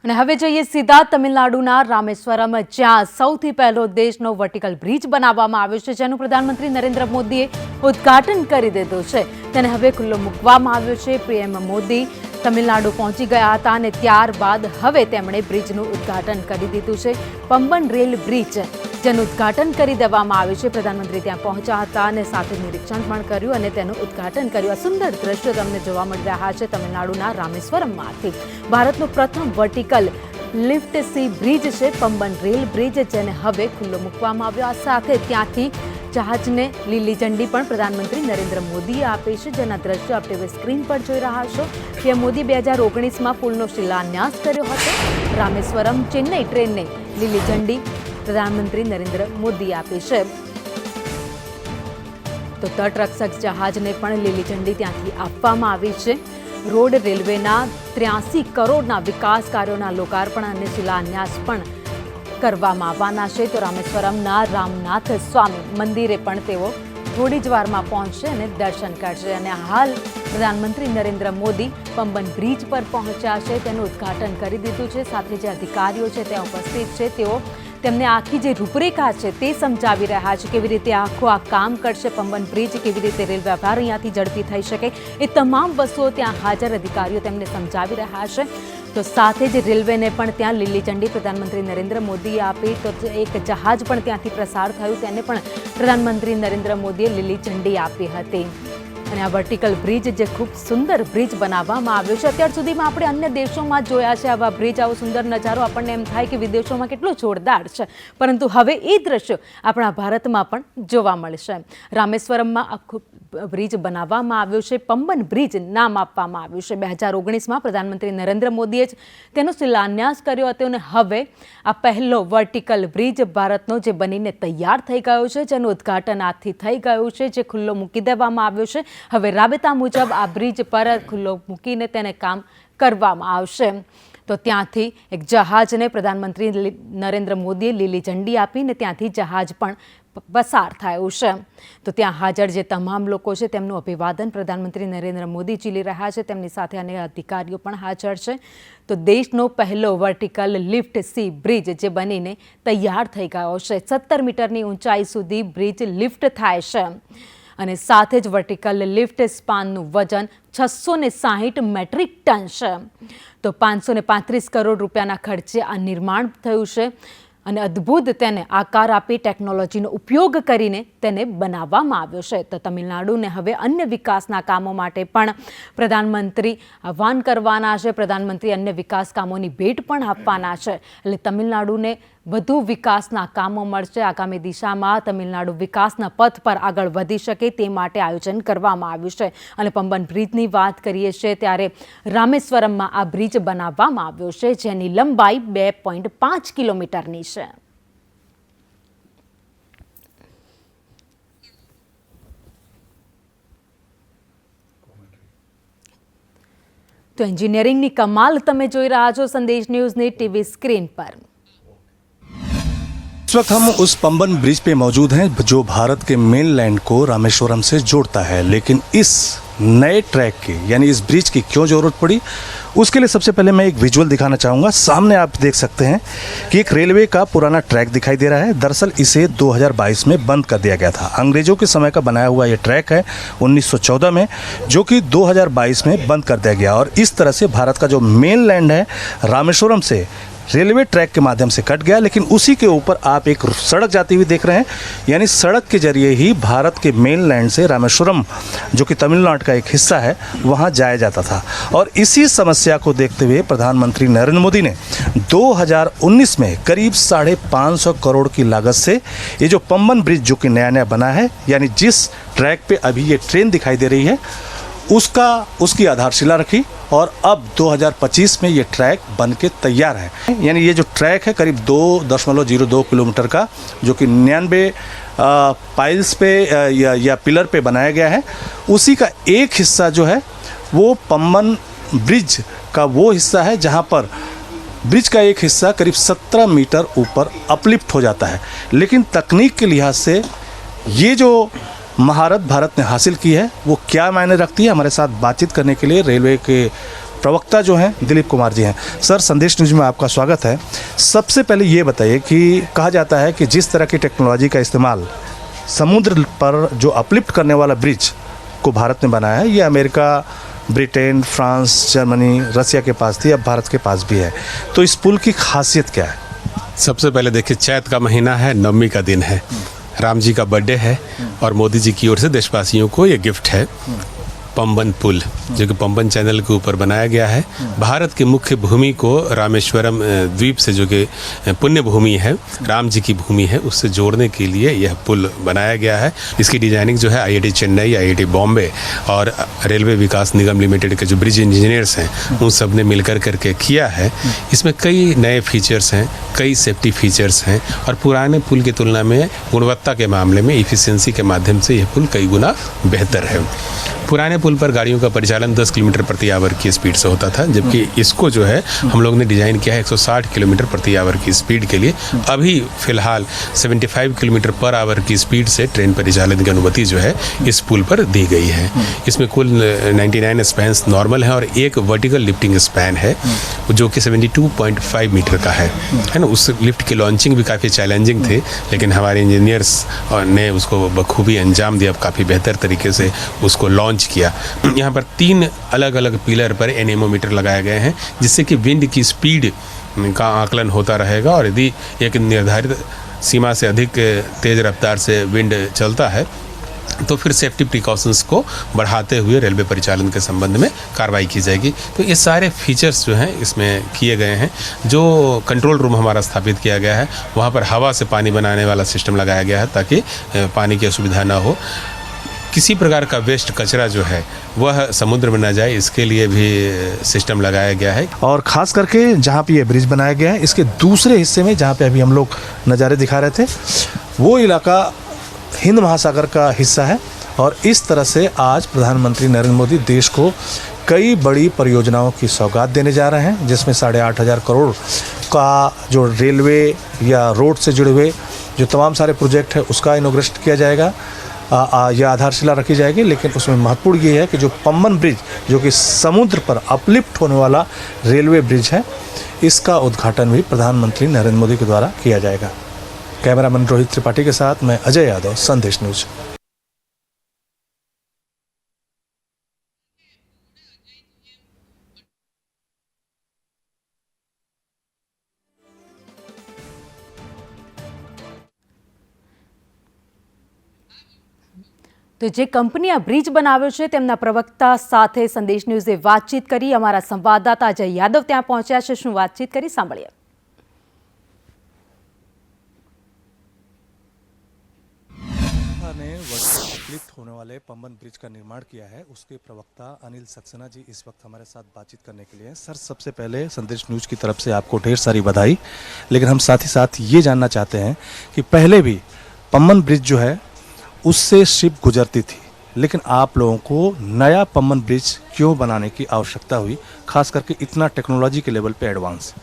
અને હવે જોઈએ સીધા તમિલનાડુના રામેશ્વરમ, જ્યાં સૌથી પહેલો દેશનો વર્ટિકલ બ્રિજ બનાવવામાં આવ્યો છે, જેનું પ્રધાનમંત્રી નરેન્દ્ર મોદીએ ઉદ્ઘાટન કરી દીધું છે. તેને હવે ખુલ્લો મૂકવામાં આવ્યો છે. પીએમ મોદી તમિલનાડુ પહોંચી ગયા હતા અને ત્યારબાદ હવે તેમણે બ્રિજનું ઉદ્ઘાટન કરી દીધું છે. પમ્બન રેલ બ્રિજ જેનું ઉદ્ઘાટન કરી દેવામાં આવ્યું છે. પ્રધાનમંત્રી ત્યાં પહોંચ્યા હતા અને સાથે નિરીક્ષણ પણ કર્યું અને તેનું ઉદ્ઘાટન કર્યું. આ સુંદર દ્રશ્યો તમને જોવા મળી રહ્યા છે તમિલનાડુના રામેશ્વરમમાંથી. ભારતનું પ્રથમ વર્ટિકલ લિફ્ટ સી બ્રિજ છે પમ્બન રેલ બ્રિજ, જેને હવે ખુલ્લો મૂકવામાં આવ્યો. આ સાથે ત્યાંથી જહાજને લીલી ઝંડી પણ પ્રધાનમંત્રી નરેન્દ્ર મોદીએ આપી છે, જેના દ્રશ્યો આપ ટીવી સ્ક્રીન પર જોઈ રહ્યા છો. પીએમ મોદી 2019માં પુલનો શિલાન્યાસ કર્યો હતો. રામેશ્વરમ ચેન્નઈ ટ્રેનને લીલી ઝંડી પ્રધાનમંત્રી નરેન્દ્ર મોદી આપી છે. તો તટરક્ષક જહાજને પણ લીલી ઝંડી ત્યાંથી આપવામાં આવી છે. રોડ રેલવેના 83 કરોડના વિકાસ કાર્યોના લોકાર્પણ અને શિલાન્યાસ પણ કરવામાં આવવાના છે. તો રામેશ્વરમના રામનાથ સ્વામી મંદિરે પણ તેઓ થોડી જ વારમાં પહોંચશે અને દર્શન કરશે. અને હાલ પ્રધાનમંત્રી નરેન્દ્ર મોદી પમ્બન બ્રિજ પર પહોંચ્યા છે, તેનું ઉદ્ઘાટન કરી દીધું છે. સાથે જે અધિકારીઓ છે ત્યાં ઉપસ્થિત છે, તેઓ તેમને આખી જે રૂપરેખા છે તે સમજાવી રહ્યા છે, કેવી રીતે આખું આ કામ કરશે પમ્બન બ્રિજ, કેવી રીતે રેલ વ્યવહાર અહીંયાથી ઝડપી થઈ શકે, એ તમામ વસ્તુઓ ત્યાં હાજર અધિકારીઓ તેમને સમજાવી રહ્યા છે. તો સાથે જ રેલવેને પણ ત્યાં લીલી ઝંડી પ્રધાનમંત્રી નરેન્દ્ર મોદીએ આપી. તો એક જહાજ પણ ત્યાંથી પ્રસાર થયું, તેને પણ પ્રધાનમંત્રી નરેન્દ્ર મોદીએ લીલી ઝંડી આપી હતી. અને આ વર્ટિકલ બ્રિજ જે ખૂબ સુંદર બ્રિજ બનાવવામાં આવ્યો છે. અત્યાર સુધીમાં આપણે અન્ય દેશોમાં જોયા છે આવા બ્રિજ, આવો સુંદર નજારો. આપણને એમ થાય કે વિદેશોમાં કેટલું જોરદાર છે, પરંતુ હવે એ દ્રશ્યો આપણા ભારતમાં પણ જોવા મળશે. રામેશ્વરમમાં આખું બ્રિજ બનાવવામાં આવ્યો છે. પમ્બન બ્રિજ નામ આપવામાં આવ્યું છે. 2019માં પ્રધાનમંત્રી નરેન્દ્ર મોદીએ જ તેનો શિલાન્યાસ કર્યો હતો અને હવે આ પહેલો વર્ટિકલ બ્રિજ ભારતનો જે બનીને તૈયાર થઈ ગયો છે, જેનું ઉદ્ઘાટન આજથી થઈ ગયું છે, જે ખુલ્લો મૂકી દેવામાં આવ્યો છે. હવે રાબેતા મુજબ આ બ્રિજ પર ખુલ્લો મૂકીને તેને કામ કરવામાં આવશે. તો ત્યાંથી એક જહાજને પ્રધાનમંત્રી નરેન્દ્ર મોદીએ લીલી ઝંડી આપીને ત્યાંથી જહાજ પણ પસાર થયું છે. તો ત્યાં હાજર જે તમામ લોકો છે તેમનું અભિવાદન પ્રધાનમંત્રી નરેન્દ્ર મોદી ઝીલી રહ્યા છે. તેમની સાથે અન્ય અધિકારીઓ પણ હાજર છે. તો દેશનો પહેલો વર્ટિકલ લિફ્ટ સી બ્રિજ જે બનીને તૈયાર થઈ ગયો છે. 17 મીટરની ઊંચાઈ સુધી બ્રિજ લિફ્ટ થાય છે અને સાથે જ વર્ટિકલ લિફ્ટ સ્પાનનું વજન 660 મેટ્રિક ટન છે. તો 535 કરોડ રૂપિયાના ખર્ચે આ નિર્માણ થયું છે અને અદ્ભુત તેને આકાર આપી ટેકનોલોજીનો ઉપયોગ કરીને તેને બનાવવામાં આવ્યો છે. તો તમિલનાડુને હવે અન્ય વિકાસના કામો માટે પણ પ્રધાનમંત્રી આહ્વાન કરવાના છે. પ્રધાનમંત્રી અન્ય વિકાસ કામોની ભેટ પણ આપવાના છે. એટલે તમિલનાડુને વધુ વિકાસના કામો મળશે. આગામી દિશામાં તમિલનાડુ વિકાસના પથ પર આગળ વધી શકે તે માટે આયોજન કરવામાં આવ્યું છે. અને પમ્બન બ્રિજની વાત કરીએ છીએ ત્યારે રામેશ્વરમમાં આ બ્રિજ બનાવવામાં આવ્યો છે, જેની લંબાઈ 2.5 કિલોમીટરની છે. તો એન્જિનિયરિંગની કમાલ તમે જોઈ રહ્યા છો સંદેશ ન્યૂઝની ટીવી स्क्रीन पर. इस वक्त हम उस पम्बन ब्रिज पे मौजूद हैं जो भारत के मेनलैंड को रामेश्वरम से जोड़ता है. लेकिन इस नए ट्रैक की यानी इस ब्रिज की क्यों जरूरत पड़ी, उसके लिए सबसे पहले मैं एक विजुअल दिखाना चाहूँगा. सामने आप देख सकते हैं कि एक रेलवे का पुराना ट्रैक दिखाई दे रहा है. दरअसल इसे 2022 में बंद कर दिया गया था. अंग्रेजों के समय का बनाया हुआ ये ट्रैक है 1914 में, जो कि 2022 में बंद कर दिया गया. और इस तरह से भारत का जो मेन लैंड है रामेश्वरम से रेलवे ट्रैक के माध्यम से कट गया. लेकिन उसी के ऊपर आप एक सड़क जाती हुई देख रहे हैं. यानी सड़क के जरिए ही भारत के मेन लैंड से रामेश्वरम, जो कि तमिलनाडु का एक हिस्सा है, वहाँ जाया जाता था. और इसी समस्या को देखते हुए प्रधानमंत्री नरेंद्र मोदी ने 2019 में करीब 550 करोड़ की लागत से ये जो पम्बन ब्रिज जो कि नया नया बना है, यानी जिस ट्रैक पे अभी ये ट्रेन दिखाई दे रही है, उसकी आधारशिला रखी. और अब 2025 में ये ट्रैक बन के तैयार है. यानी ये जो ट्रैक है करीब 2.02 किलोमीटर का, जो कि 99 पाइल्स पे या पिलर पे बनाया गया है, उसी का एक हिस्सा जो है वो पम्बन ब्रिज का वो हिस्सा है जहाँ पर ब्रिज का एक हिस्सा करीब 17 मीटर ऊपर अपलिफ्ट हो जाता है. लेकिन तकनीक के लिहाज से ये जो महारत भारत ने हासिल की है वो क्या मायने रखती है, हमारे साथ बातचीत करने के लिए रेलवे के प्रवक्ता जो हैं दिलीप कुमार जी हैं। सर, संदेश न्यूज़ में आपका स्वागत है। सबसे पहले ये बताइए कि कहा जाता है कि जिस तरह की टेक्नोलॉजी का इस्तेमाल समुद्र पर जो अपलिफ्ट करने वाला ब्रिज को भारत ने बनाया है, ये अमेरिका, ब्रिटेन, फ्रांस, जर्मनी, रसिया के पास थी, अब भारत के पास भी है। तो इस पुल की खासियत क्या है? सबसे पहले देखिए, चैत का महीना है, नवमी का दिन है, राम जी का बर्थडे है और मोदी जी की ओर से देशवासियों को ये गिफ्ट है। पंबन पुल जो कि पंबन चैनल के ऊपर बनाया गया है, भारत की मुख्य भूमि को रामेश्वरम द्वीप से, जो कि पुण्य भूमि है, राम जी की भूमि है, उससे जोड़ने के लिए यह पुल बनाया गया है। इसकी डिजाइनिंग जो है आईआईटी चेन्नई, आईआईटी बॉम्बे और रेलवे विकास निगम लिमिटेड के जो ब्रिज इंजीनियर्स हैं उन सब ने मिलकर करके किया है। इसमें कई नए फीचर्स हैं, कई सेफ्टी फीचर्स हैं और पुराने पुल की तुलना में गुणवत्ता के मामले में, इफिशियंसी के माध्यम से यह पुल कई गुना बेहतर है। पुराने पुल पर गाड़ियों का परिचालन 10 किलोमीटर प्रति आवर की स्पीड से होता था, जबकि इसको जो है हम लोग ने डिज़ाइन किया है 160 किलोमीटर प्रति आवर की स्पीड के लिए। अभी फ़िलहाल 75 किलोमीटर पर आवर की स्पीड से ट्रेन परिचालन की अनुमति जो है इस पुल पर दी गई है। इसमें कुल 99 स्पैन्स नॉर्मल है और एक वर्टिकल लिफ्टिंग स्पैन है जो कि 72.5 मीटर का है ना। उस लिफ्ट की लॉन्चिंग भी काफ़ी चैलेंजिंग थी, लेकिन हमारे इंजीनियर्स ने उसको बखूबी अंजाम दिया, काफ़ी बेहतर तरीके से उसको लॉन्च किया। यहाँ पर 3 अलग अलग पिलर पर एनेमोमीटर लगाए गए हैं, जिससे कि विंड की स्पीड का आकलन होता रहेगा और यदि एक निर्धारित सीमा से अधिक तेज़ रफ्तार से विंड चलता है तो फिर सेफ्टी प्रिकॉशंस को बढ़ाते हुए रेलवे परिचालन के संबंध में कार्रवाई की जाएगी। तो ये सारे फीचर्स जो हैं इसमें किए गए हैं। जो कंट्रोल रूम हमारा स्थापित किया गया है, वहाँ पर हवा से पानी बनाने वाला सिस्टम लगाया गया है ताकि पानी की असुविधा ना हो। किसी प्रकार का वेस्ट कचरा जो है वह समुद्र में न जाए, इसके लिए भी सिस्टम लगाया गया है। और ख़ास करके जहाँ पे ये ब्रिज बनाया गया है, इसके दूसरे हिस्से में जहाँ पे अभी हम लोग नज़ारे दिखा रहे थे, वो इलाका हिंद महासागर का हिस्सा है। और इस तरह से आज प्रधानमंत्री नरेंद्र मोदी देश को कई बड़ी परियोजनाओं की सौगात देने जा रहे हैं, जिसमें 8,500 करोड़ का जो रेलवे या रोड से जुड़े हुए जो तमाम सारे प्रोजेक्ट है उसका इनॉग्रेशन किया जाएगा या आधारशिला रखी जाएगी। लेकिन उसमें महत्वपूर्ण ये है कि जो पंबन ब्रिज, जो कि समुद्र पर अपलिफ्ट होने वाला रेलवे ब्रिज है, इसका उद्घाटन भी प्रधानमंत्री नरेंद्र मोदी के द्वारा किया जाएगा। कैमरामैन रोहित त्रिपाठी के साथ मैं अजय यादव, संदेश न्यूज। તો જે કંપની આ બ્રિજ બનાવ્યો છે તેમના પ્રવક્તા સાથે સંદેશ ન્યૂઝે વાતચીત કરી। અમારા સંવાદદાતા અજય યાદવ ત્યાં પહોંચ્યા છે, શું વાતચીત કરી સાંભળીએ। ने अपलिफ्ट होने वाले पंबन ब्रिज का निर्माण किया है, उसके प्रवक्ता अनिल सक्सेना जी इस वक्त हमारे साथ बातचीत करने के लिए हैं। सर, सबसे पहले संदेश न्यूज़ की तरफ से आपको ढेर सारी बधाई। लेकिन हम साथ ही साथ ये जानना चाहते हैं कि पहले भी पंबन ब्रिज जो है उससे शिप गुजरती थी, लेकिन आप लोगों को नया पंबन ब्रिज क्यों बनाने की आवश्यकता हुई, खास करके इतना टेक्नोलॉजी के लेवल पे एडवांस?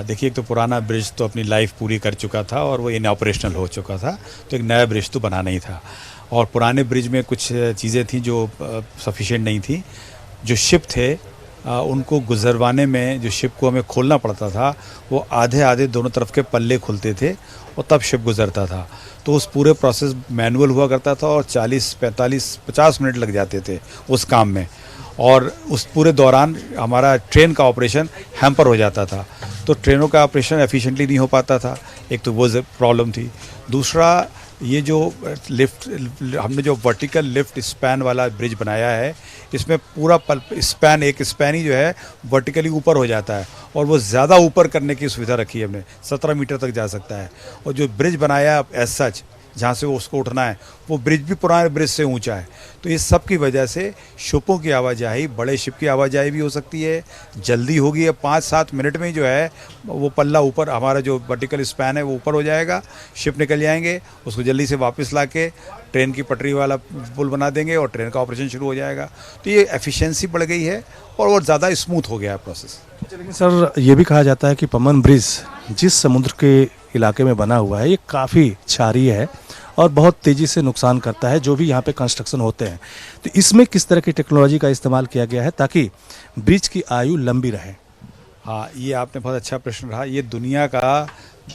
देखिए, एक तो पुराना ब्रिज तो अपनी लाइफ पूरी कर चुका था और वो इनऑपरेशनल हो चुका था, तो एक नया ब्रिज तो बनाना ही था। और पुराने ब्रिज में कुछ चीज़ें थी जो सफिशिएंट नहीं थी। जो शिप थे उनको गुजरवाने में जो शिप को हमें खोलना पड़ता था, वो आधे आधे दोनों तरफ के पल्ले खुलते थे और तब शिप गुजरता था। तो उस पूरे प्रोसेस मैनुअल हुआ करता था और 40, 45, 50 मिनट लग जाते थे उस काम में। और उस पूरे दौरान हमारा ट्रेन का ऑपरेशन हैम्पर हो जाता था, तो ट्रेनों का ऑपरेशन एफिशिएंटली नहीं हो पाता था। एक तो वो प्रॉब्लम थी। दूसरा, ये जो लिफ्ट हमने जो वर्टिकल लिफ्ट स्पैन वाला ब्रिज बनाया है, इसमें पूरा स्पैन, एक स्पैन ही जो है वर्टिकली ऊपर हो जाता है और वो ज़्यादा ऊपर करने की सुविधा रखी है हमने, 17 मीटर तक जा सकता है। और जो ब्रिज बनाया एज सच, जहाँ से उसको उठना है, वो ब्रिज भी पुराने ब्रिज से ऊंचा है। तो इस सब की वजह से शिपों की आवाजाही, बड़े शिप की आवाजाही भी हो सकती है, जल्दी होगी। 5-7 मिनट में जो है वो पल्ला ऊपर, हमारा जो वर्टिकल स्पैन है वो ऊपर हो जाएगा, शिप निकल जाएंगे, उसको जल्दी से वापस ला के ट्रेन की पटरी वाला पुल बना देंगे और ट्रेन का ऑपरेशन शुरू हो जाएगा। तो ये एफिशिएंसी बढ़ गई है और वो ज़्यादा स्मूथ हो गया है प्रोसेस। लेकिन सर, ये भी कहा जाता है कि पंबन ब्रिज जिस समुद्र के इलाके में बना हुआ है, ये काफ़ी क्षारीय है और बहुत तेज़ी से नुकसान करता है जो भी यहाँ पे कंस्ट्रक्शन होते हैं। तो इसमें किस तरह की टेक्नोलॉजी का इस्तेमाल किया गया है ताकि ब्रिज की आयु लंबी रहे? हाँ, ये आपने बहुत अच्छा प्रश्न रहा। ये दुनिया का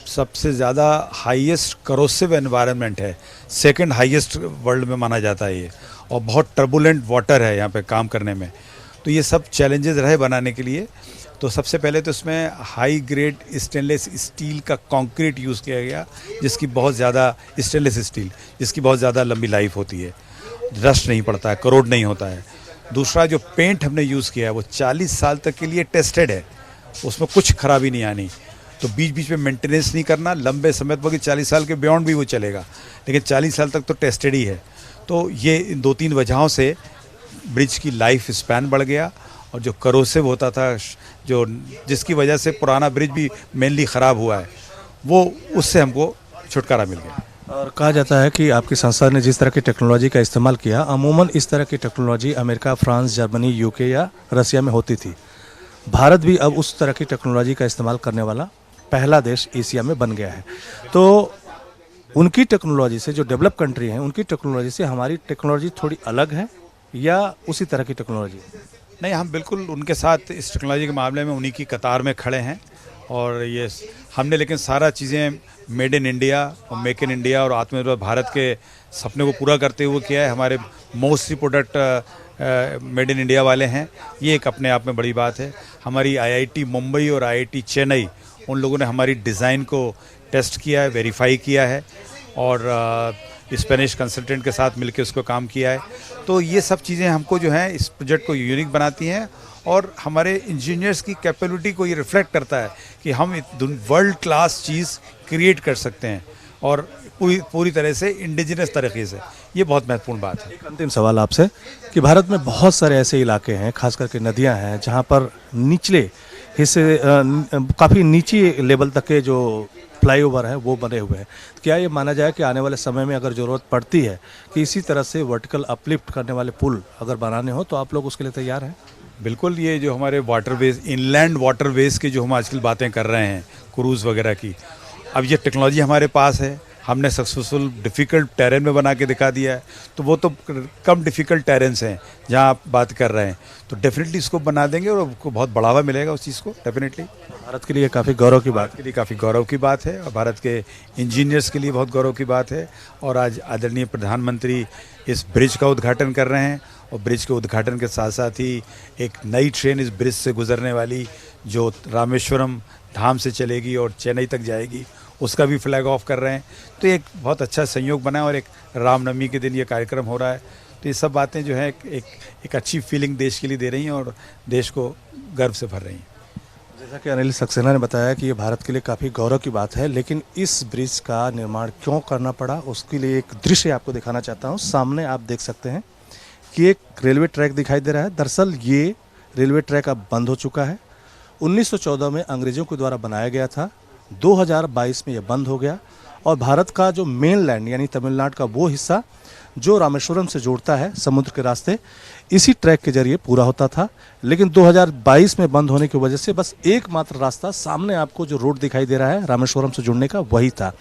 सबसे ज़्यादा हाईएस्ट करोसिव एनवायरनमेंट है, सेकंड हाईएस्ट वर्ल्ड में माना जाता है ये, और बहुत टर्बुलेंट वाटर है यहाँ पे काम करने में। तो ये सब चैलेंजेस रहे बनाने के लिए। तो सबसे पहले तो इसमें हाई ग्रेड स्टेनलेस स्टील का कंक्रीट यूज़ किया गया, जिसकी बहुत ज़्यादा स्टेनलेस स्टील जिसकी बहुत ज़्यादा लंबी लाइफ होती है, रस्ट नहीं पड़ता है, करोड नहीं होता है। दूसरा जो पेंट हमने यूज़ किया है वो 40 साल तक के लिए टेस्टेड है, उसमें कुछ खराबी नहीं आनी। तो बीच बीच में मेंटेनेंस नहीं करना, लंबे समय तक, 40 साल के बियॉन्ड भी वो चलेगा, लेकिन 40 साल तक तो टेस्टेड ही है। तो ये इन 2-3 वजहों से ब्रिज की लाइफ स्पैन बढ़ गया, और जो करोसिव होता था, जो जिसकी वजह से पुराना ब्रिज भी मेनली ख़राब हुआ है, वो उससे हमको छुटकारा मिल गया। और कहा जाता है कि आपकी संस्था ने जिस तरह की टेक्नोलॉजी का इस्तेमाल किया, अमूमन इस तरह की technology America, France, Germany, UK या रसिया में होती थी। भारत भी अब उस तरह की टेक्नोलॉजी का इस्तेमाल करने वाला पहला देश एशिया में बन गया है। तो उनकी टेक्नोलॉजी से, जो डेवलप कंट्री हैं, उनकी टेक्नोलॉजी से हमारी टेक्नोलॉजी थोड़ी अलग है या उसी तरह की टेक्नोलॉजी? नहीं, हम बिल्कुल उनके साथ इस टेक्नोलॉजी के मामले में उन्हीं की कतार में खड़े हैं। और ये हमने लेकिन सारा चीज़ें मेड इन इंडिया और मेक इन इंडिया और आत्मनिर्भर भारत के सपने को पूरा करते हुए किया है। हमारे mostly product made in India वाले हैं, ये एक अपने आप में बड़ी बात है। हमारी आईआईटी मुंबई और आईआईटी चेन्नई, उन लोगों ने हमारी डिज़ाइन को टेस्ट किया है, वेरीफाई किया है, और स्पेनिश कंसल्टेंट के साथ मिलकर उसको काम किया है। तो ये सब चीज़ें हमको जो है इस प्रोजेक्ट को यूनिक बनाती हैं, और हमारे इंजीनियर्स की कैपेबिलिटी को ये रिफ्लेक्ट करता है कि हम वर्ल्ड क्लास चीज़ क्रिएट कर सकते हैं, और पूरी तरह से इंडिजिनस तरीके से। ये बहुत महत्वपूर्ण बात है। एक अंतिम सवाल आपसे कि भारत में बहुत सारे ऐसे इलाके हैं, खास करके नदियां हैं, जहां पर निचले हिस्से काफ़ी नीचे लेवल तक के जो फ्लाईओवर हैं वो बने हुए हैं। क्या ये माना जाए कि आने वाले समय में अगर ज़रूरत पड़ती है कि इसी तरह से वर्टिकल अपलिफ्ट करने वाले पुल अगर बनाने हो तो आप लोग उसके लिए तैयार हैं? बिल्कुल। ये जो हमारे वाटरवेज, इनलैंड वाटरवेज की जो हम आजकल बातें कर रहे हैं, क्रूज़ वगैरह की, अब ये टेक्नोलॉजी हमारे पास है। हमने सक्सेसफुल डिफ़िकल्ट टेरेन में बना के दिखा दिया है। तो वो तो कम डिफ़िकल्ट टेरेन्स हैं जहाँ आप बात कर रहे हैं, तो डेफिनेटली इसको बना देंगे और आपको बहुत बढ़ावा मिलेगा उस चीज़ को। डेफिनेटली भारत के लिए काफ़ी गौरव की बात के लिए काफ़ी गौरव की बात है, और भारत के इंजीनियर्स के लिए बहुत गौरव की बात है। और आज आदरणीय प्रधानमंत्री इस ब्रिज का उद्घाटन कर रहे हैं, और ब्रिज के उद्घाटन के साथ साथ ही एक नई ट्रेन इस ब्रिज से गुजरने वाली, जो रामेश्वरम धाम से चलेगी और चेन्नई तक जाएगी, उसका भी फ्लैग ऑफ कर रहे हैं। तो एक बहुत अच्छा संयोग बना है, और एक रामनवमी के दिन ये कार्यक्रम हो रहा है। तो ये सब बातें जो है एक अच्छी फीलिंग देश के लिए दे रही हैं, और देश को गर्व से भर रही हैं। जैसा कि अनिल सक्सेना ने बताया कि ये भारत के लिए काफ़ी गौरव की बात है, लेकिन इस ब्रिज का निर्माण क्यों करना पड़ा, उसके लिए एक दृश्य आपको दिखाना चाहता हूँ। सामने आप देख सकते हैं कि एक रेलवे ट्रैक दिखाई दे रहा है। दरअसल ये रेलवे ट्रैक अब बंद हो चुका है। 1914 में अंग्रेज़ों के द्वारा बनाया गया था, 2022 में ये बंद हो गया, और भारत का जो मेन लैंड यानी तमिलनाडु का वो हिस्सा जो रामेश्वरम से जोड़ता है समुद्र के रास्ते, इसी ट्रैक के जरिए पूरा होता था। लेकिन 2022 में बंद होने की वजह से बस एकमात्र रास्ता सामने आपको जो रोड दिखाई दे रहा है रामेश्वरम से जुड़ने का, वही था।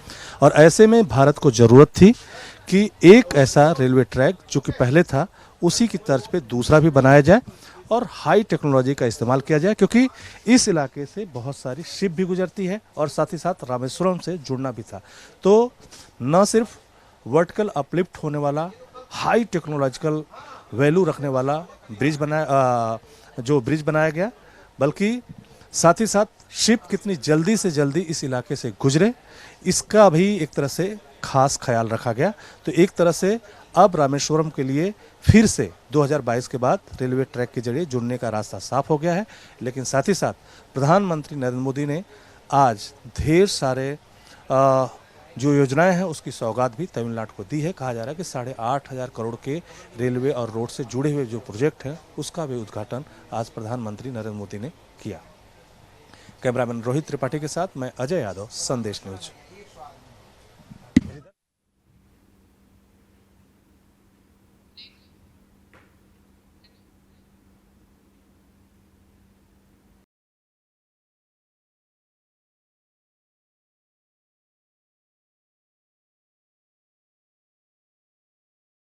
और ऐसे में भारत को ज़रूरत थी कि एक ऐसा रेलवे ट्रैक जो कि पहले था, उसी की तर्ज पे दूसरा भी बनाया जाए और हाई टेक्नोलॉजी का इस्तेमाल किया जाए, क्योंकि इस इलाके से बहुत सारी शिप भी गुजरती है और साथ ही साथ रामेश्वरम से जुड़ना भी था। तो न सिर्फ वर्टिकल अपलिफ्ट होने वाला, हाई टेक्नोलॉजिकल वैल्यू रखने वाला ब्रिज बनाया गया, बल्कि साथ ही साथ शिप कितनी जल्दी से जल्दी इस इलाके से गुजरे, इसका भी एक तरह से खास ख्याल रखा गया। तो एक तरह से अब रामेश्वरम के लिए फिर से 2022 के बाद रेलवे ट्रैक के जरिए जुड़ने का रास्ता साफ हो गया है। लेकिन साथ ही साथ प्रधानमंत्री नरेंद्र मोदी ने आज ढेर सारे जो योजनाएं हैं उसकी सौगात भी तमिलनाडु को दी है। कहा जा रहा है कि 8,500 करोड़ के रेलवे और रोड से जुड़े हुए जो प्रोजेक्ट हैं उसका भी उद्घाटन आज प्रधानमंत्री नरेंद्र मोदी ने किया। कैमरामैन रोहित त्रिपाठी के साथ मैं अजय यादव, संदेश न्यूज।